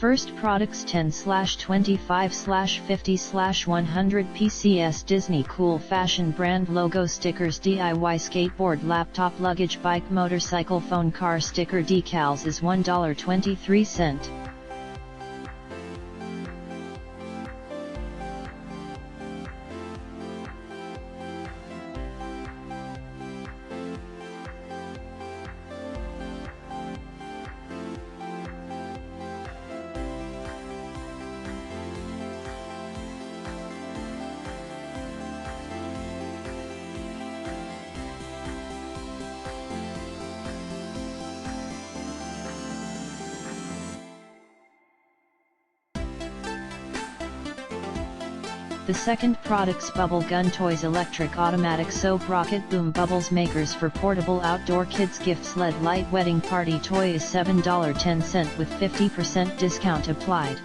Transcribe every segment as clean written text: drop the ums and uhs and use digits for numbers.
first products 10/25/50/100 PCS Disney Cool Fashion Brand Logo Stickers DIY Skateboard Laptop Luggage Bike Motorcycle Phone Car Sticker Decals is $1.23. The second products Bubble Gun Toys Electric Automatic Soap Rocket Boom Bubbles Makers for Portable Outdoor Kids Gifts LED Light Wedding Party Toy is $7.10 with 50% discount applied.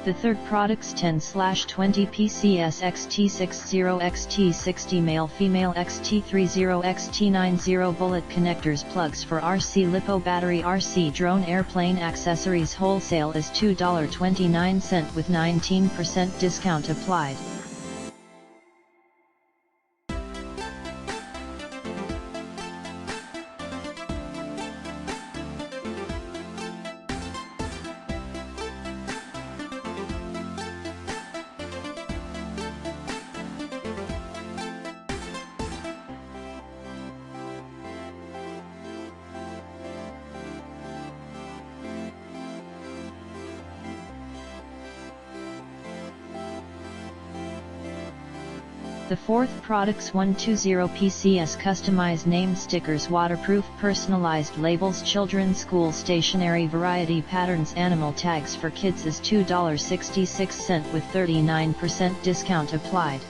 The third products 10/20 PCS XT60 XT60 Male Female XT30 XT90 Bullet Connectors Plugs for RC Lipo Battery RC Drone Airplane Accessories Wholesale is $2.29 with 19% discount applied. The fourth products 120 PCS Customized Name Stickers Waterproof Personalized Labels Children's School Stationery Variety Patterns Animal Tags for Kids is $2.66 with 39% discount applied.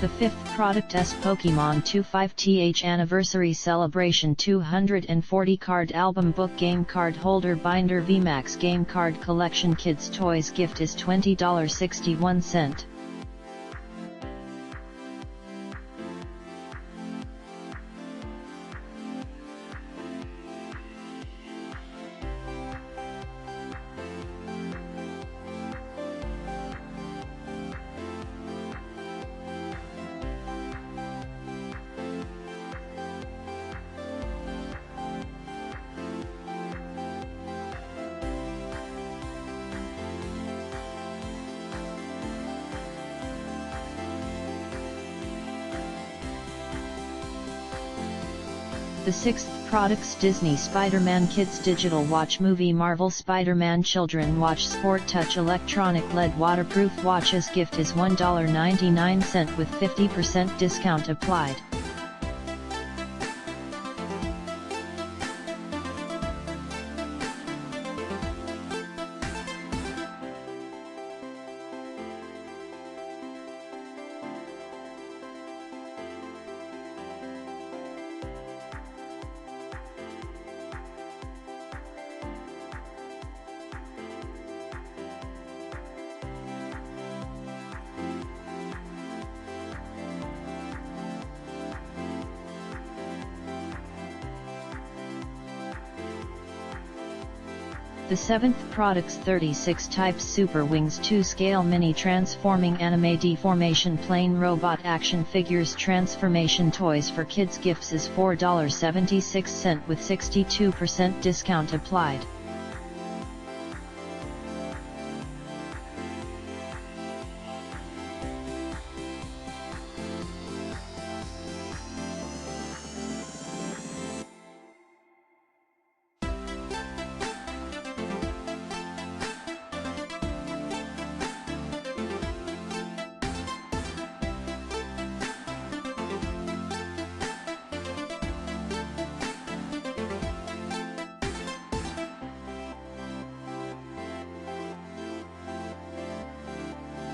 The fifth product is Pokemon 25th Anniversary Celebration 240 Card Album Book Game Card Holder Binder Vmax Game Card Collection Kids Toys Gift is $20.61. The sixth products Disney Spider-Man Kids Digital Watch Movie Marvel Spider-Man Children Watch Sport Touch Electronic LED Waterproof Watches Gift is $1.99 with 50% discount applied. The 7th products 36 types Super Wings 2 scale mini transforming anime deformation plain robot action figures transformation toys for kids gifts is $4.76 with 62% discount applied.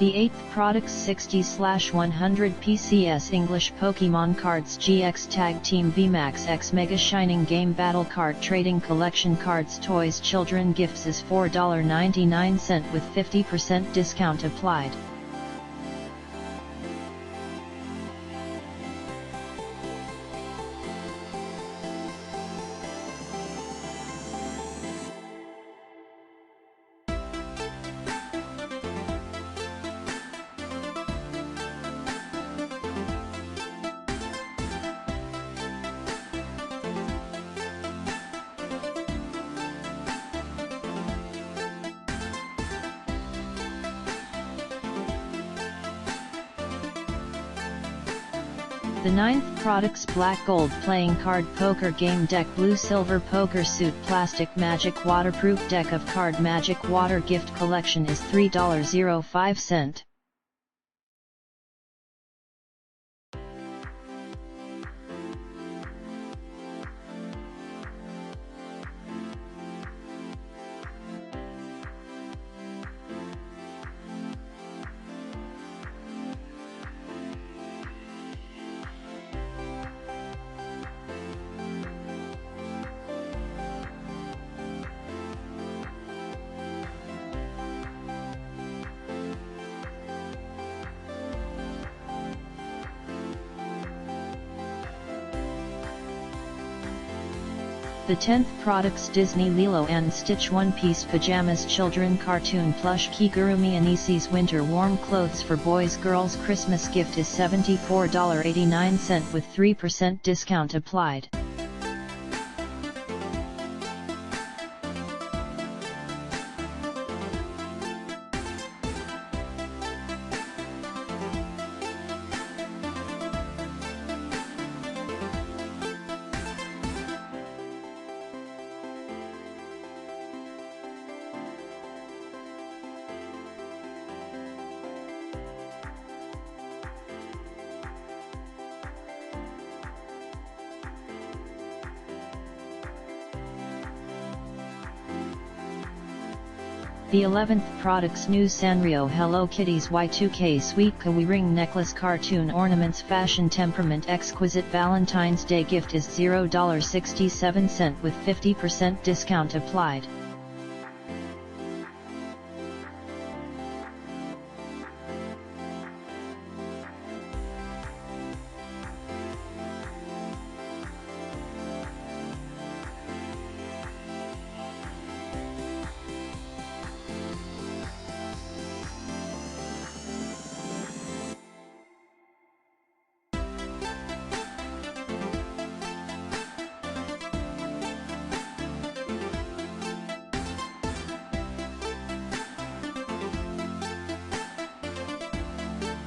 The 8th products 60/100 PCS English Pokemon Cards GX Tag Team Vmax X Mega Shining Game Battle Card Trading Collection Cards Toys Children Gifts is $4.99 with 50% discount applied. The 9th products Black Gold Playing Card Poker Game Deck Blue Silver Poker Suit Plastic Magic Waterproof Deck of Card Magic Water Gift Collection is $3.05. The 10th products Disney Lilo and Stitch One Piece Pajamas Children Cartoon Plush Kigurumi Onesies Winter Warm Clothes for Boys Girls Christmas Gift is $74.89 with 3% discount applied. The 11th products New Sanrio Hello Kitty's Y2K Sweet Kawaii Ring Necklace Cartoon Ornaments Fashion Temperament Exquisite Valentine's Day Gift is $0.67 with 50% discount applied.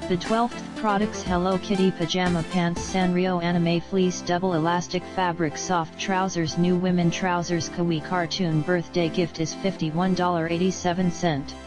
The 12th products Hello Kitty Pajama Pants Sanrio Anime Fleece Double Elastic Fabric Soft Trousers New Women Trousers Kawaii Cartoon Birthday Gift is $51.87.